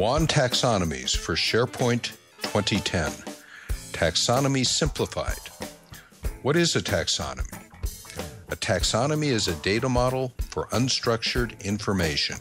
WAN Taxonomies for SharePoint 2010. Taxonomies Simplified. What is a taxonomy? A taxonomy is a data model for unstructured information.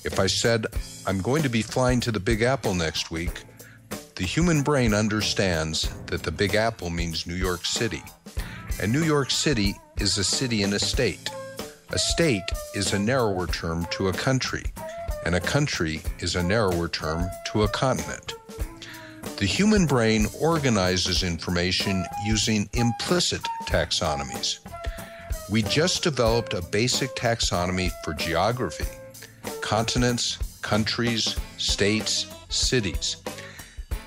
If I said, I'm going to be flying to the Big Apple next week, the human brain understands that the Big Apple means New York City. And New York City is a city in a state. A state is a narrower term to a country, and a country is a narrower term to a continent. The human brain organizes information using implicit taxonomies. We just developed a basic taxonomy for geography, continents, countries, states, cities.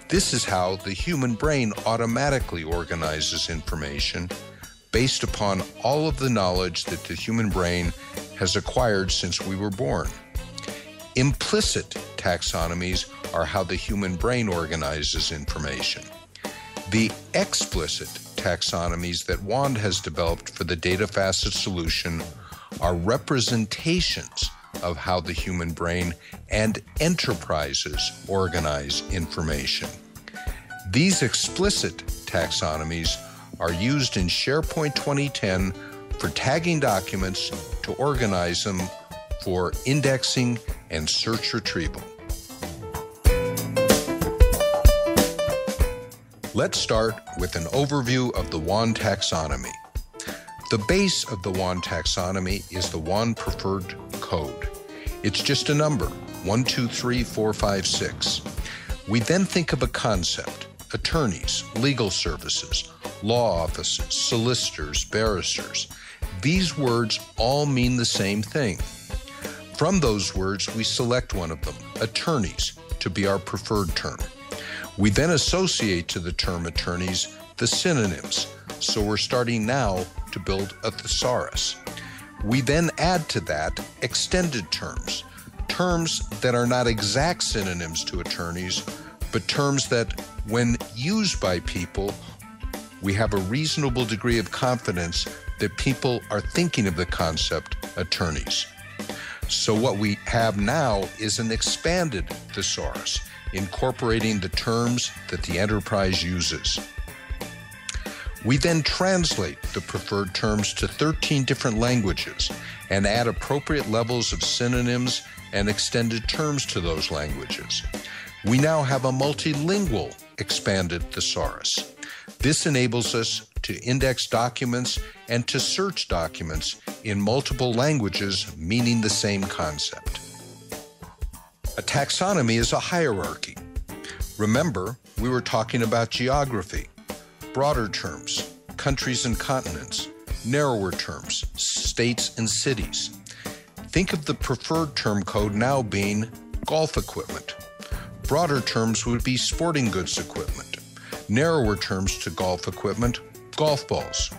This is how the human brain automatically organizes information based upon all of the knowledge that the human brain has acquired since we were born. Implicit taxonomies are how the human brain organizes information. The explicit taxonomies that WAN has developed for the DataFacet solution are representations of how the human brain and enterprises organize information. These explicit taxonomies are used in SharePoint 2010 for tagging documents to organize them for indexing and search retrieval. Let's start with an overview of the WAN taxonomy. The base of the WAN taxonomy is the WAN preferred code. It's just a number, 1, 2, 3, 4, 5, 6. We then think of a concept: attorneys, legal services, law offices, solicitors, barristers. These words all mean the same thing. From those words, we select one of them, attorneys, to be our preferred term. We then associate to the term attorneys the synonyms, so we're starting now to build a thesaurus. We then add to that extended terms, terms that are not exact synonyms to attorneys, but terms that, when used by people, we have a reasonable degree of confidence that people are thinking of the concept attorneys. So what we have now is an expanded thesaurus, incorporating the terms that the enterprise uses. We then translate the preferred terms to 13 different languages and add appropriate levels of synonyms and extended terms to those languages. We now have a multilingual expanded thesaurus. This enables us to index documents and to search documents in multiple languages meaning the same concept. A taxonomy is a hierarchy. Remember, we were talking about geography, broader terms, countries and continents, narrower terms, states and cities. Think of the preferred term code now being golf equipment. Broader terms would be sporting goods equipment. Narrower terms to golf equipment: golf balls,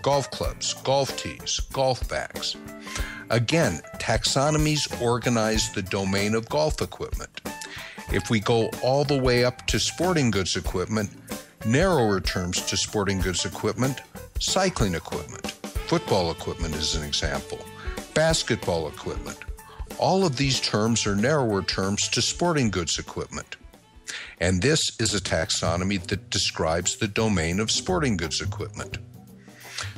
golf clubs, golf tees, golf bags. Again, taxonomies organize the domain of golf equipment. If we go all the way up to sporting goods equipment, narrower terms to sporting goods equipment: cycling equipment, football equipment is an example, basketball equipment. All of these terms are narrower terms to sporting goods equipment. And this is a taxonomy that describes the domain of sporting goods equipment.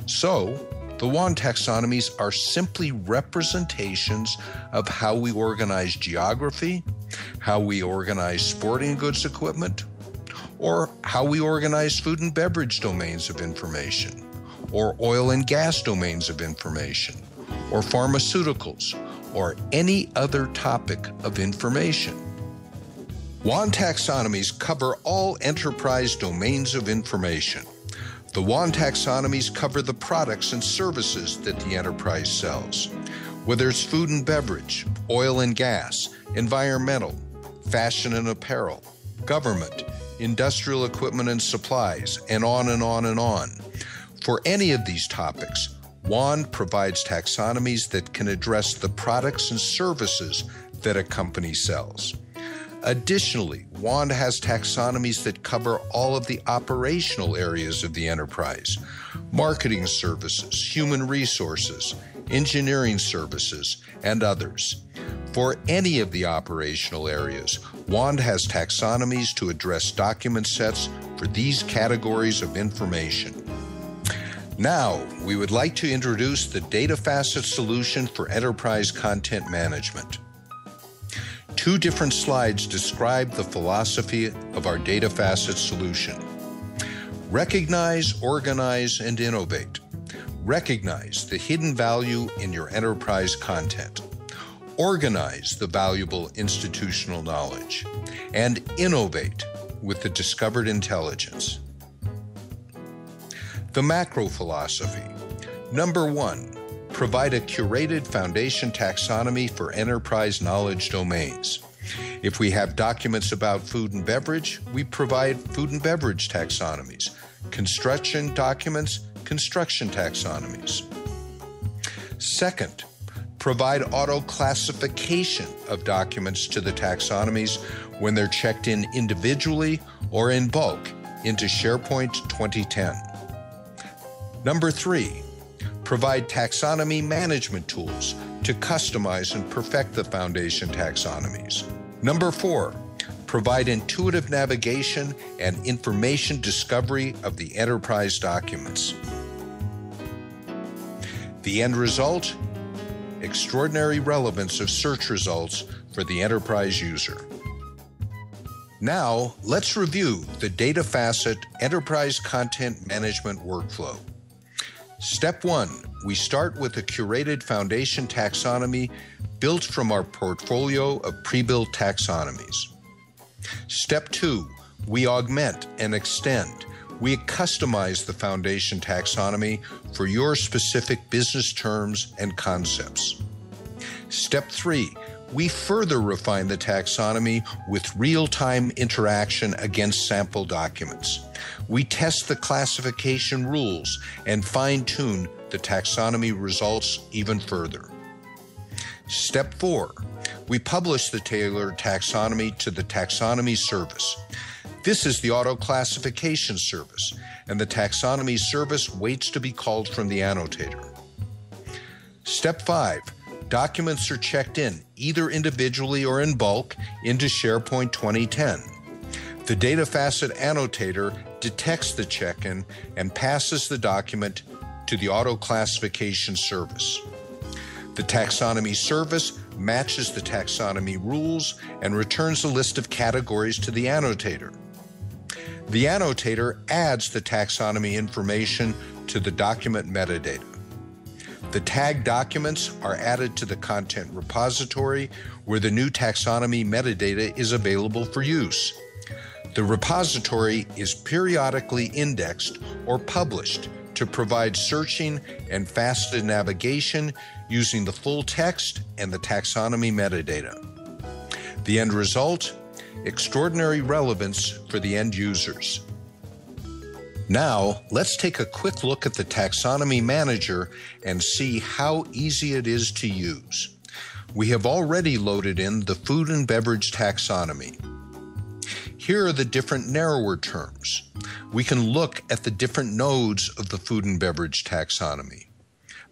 So, the WAN taxonomies are simply representations of how we organize geography, how we organize sporting goods equipment, or how we organize food and beverage domains of information, or oil and gas domains of information, or pharmaceuticals, or any other topic of information. WAN taxonomies cover all enterprise domains of information. The WAN taxonomies cover the products and services that the enterprise sells, whether it's food and beverage, oil and gas, environmental, fashion and apparel, government, industrial equipment and supplies, and on and on and on. For any of these topics, WAN provides taxonomies that can address the products and services that a company sells. Additionally, WAN has taxonomies that cover all of the operational areas of the enterprise: marketing services, human resources, engineering services, and others. For any of the operational areas, WAND has taxonomies to address document sets for these categories of information. Now, we would like to introduce the DataFacet solution for enterprise content management. Two different slides describe the philosophy of our DataFacet solution. Recognize, organize, and innovate. Recognize the hidden value in your enterprise content. Organize the valuable institutional knowledge. And innovate with the discovered intelligence. The macro philosophy. Number 1, provide a curated foundation taxonomy for enterprise knowledge domains. If we have documents about food and beverage, we provide food and beverage taxonomies. Construction documents, construction taxonomies. Second, provide auto-classification of documents to the taxonomies when they're checked in individually or in bulk into SharePoint 2010. Number 3, provide taxonomy management tools to customize and perfect the foundation taxonomies. Number 4, provide intuitive navigation and information discovery of the enterprise documents. The end result? Extraordinary relevance of search results for the enterprise user. Now, let's review the DataFacet Enterprise Content Management Workflow. Step 1, we start with a curated foundation taxonomy built from our portfolio of pre-built taxonomies. Step 2, we augment and extend. We customize the foundation taxonomy for your specific business terms and concepts. Step 3, we further refine the taxonomy with real-time interaction against sample documents. We test the classification rules and fine-tune the taxonomy results even further. Step 4, we publish the tailored taxonomy to the taxonomy service. This is the auto-classification service, and the taxonomy service waits to be called from the annotator. Step 5, documents are checked in, either individually or in bulk, into SharePoint 2010. The DataFacet annotator detects the check-in and passes the document to the auto-classification service. The taxonomy service matches the taxonomy rules and returns a list of categories to the annotator. The annotator adds the taxonomy information to the document metadata. The tagged documents are added to the content repository where the new taxonomy metadata is available for use. The repository is periodically indexed or published to provide searching and faceted navigation using the full text and the taxonomy metadata. The end result? Extraordinary relevance for the end users. Now, let's take a quick look at the Taxonomy Manager and see how easy it is to use. We have already loaded in the food and beverage taxonomy. Here are the different narrower terms. We can look at the different nodes of the food and beverage taxonomy.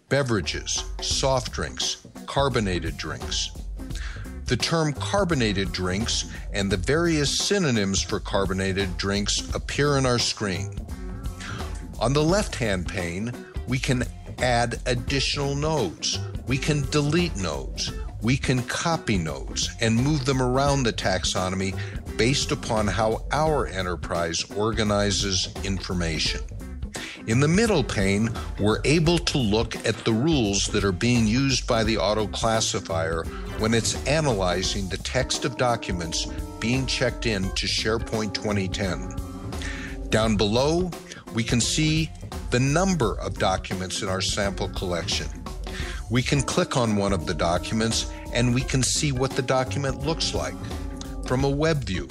Beverages, soft drinks, carbonated drinks. The term carbonated drinks and the various synonyms for carbonated drinks appear on our screen. On the left-hand pane, we can add additional nodes. We can delete nodes. We can copy nodes and move them around the taxonomy based upon how our enterprise organizes information. In the middle pane, we're able to look at the rules that are being used by the auto-classifier when it's analyzing the text of documents being checked in to SharePoint 2010. Down below, we can see the number of documents in our sample collection. We can click on one of the documents and we can see what the document looks like from a web view,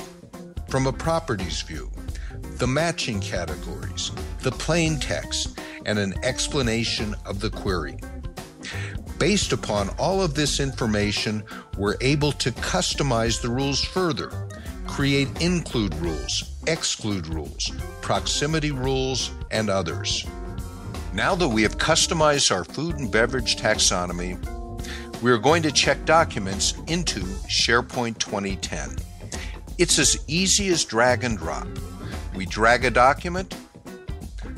from a properties view, the matching categories, the plain text, and an explanation of the query. Based upon all of this information, we're able to customize the rules further, create include rules, exclude rules, proximity rules, and others. Now that we have customized our food and beverage taxonomy, we are going to check documents into SharePoint 2010. It's as easy as drag and drop. We drag a document,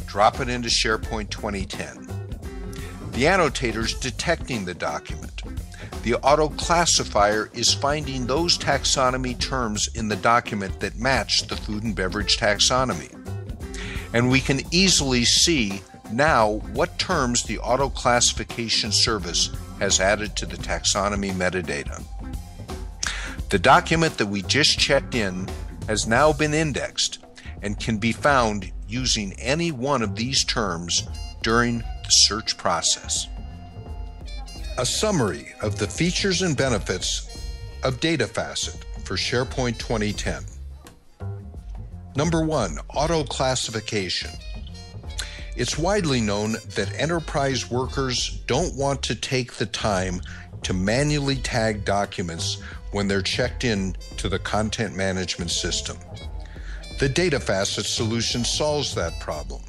drop it into SharePoint 2010. The annotator is detecting the document. The auto classifier is finding those taxonomy terms in the document that match the food and beverage taxonomy. And we can easily see now what terms the auto classification service has added to the taxonomy metadata. The document that we just checked in has now been indexed and can be found using any one of these terms during the search process. A summary of the features and benefits of DataFacet for SharePoint 2010. Number 1, auto classification. It's widely known that enterprise workers don't want to take the time to manually tag documents when they're checked in to the content management system. The DataFacet solution solves that problem.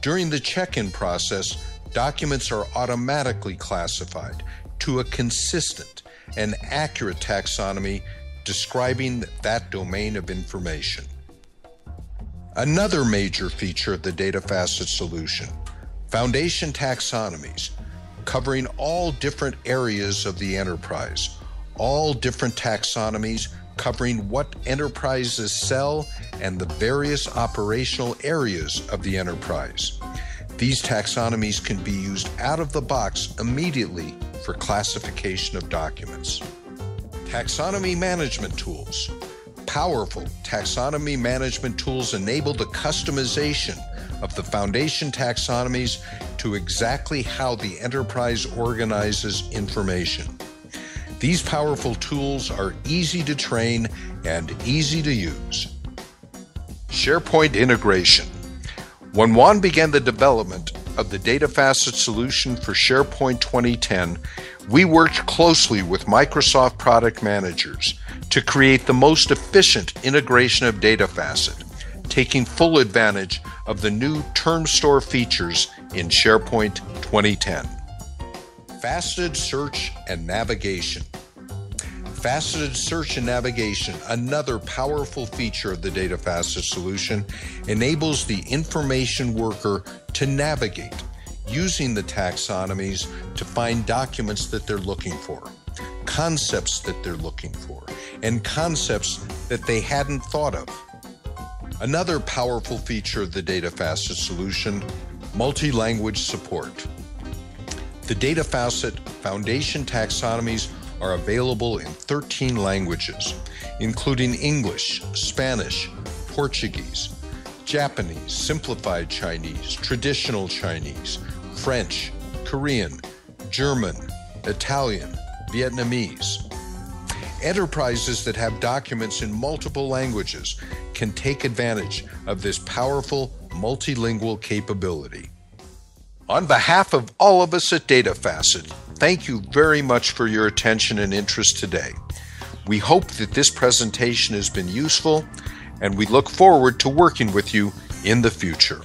During the check-in process, documents are automatically classified to a consistent and accurate taxonomy describing that domain of information. Another major feature of the DataFacet solution, foundation taxonomies, covering all different areas of the enterprise, all different taxonomies covering what enterprises sell and the various operational areas of the enterprise. These taxonomies can be used out of the box immediately for classification of documents. Taxonomy management tools. Powerful taxonomy management tools enable the customization of the foundation taxonomies to exactly how the enterprise organizes information. These powerful tools are easy to train and easy to use. SharePoint integration. When Juan began the development of the DataFacet solution for SharePoint 2010, we worked closely with Microsoft product managers to create the most efficient integration of DataFacet, taking full advantage of the new term store features in SharePoint 2010. Faceted search and navigation. Faceted search and navigation, another powerful feature of the DataFacet solution, enables the information worker to navigate using the taxonomies to find documents that they're looking for, concepts that they're looking for, and concepts that they hadn't thought of. Another powerful feature of the DataFacet solution, multi-language support. The DataFacet foundation taxonomies are available in 13 languages, including English, Spanish, Portuguese, Japanese, Simplified Chinese, Traditional Chinese, French, Korean, German, Italian, Vietnamese. Enterprises that have documents in multiple languages can take advantage of this powerful multilingual capability. On behalf of all of us at DataFacet, thank you very much for your attention and interest today. We hope that this presentation has been useful, and we look forward to working with you in the future.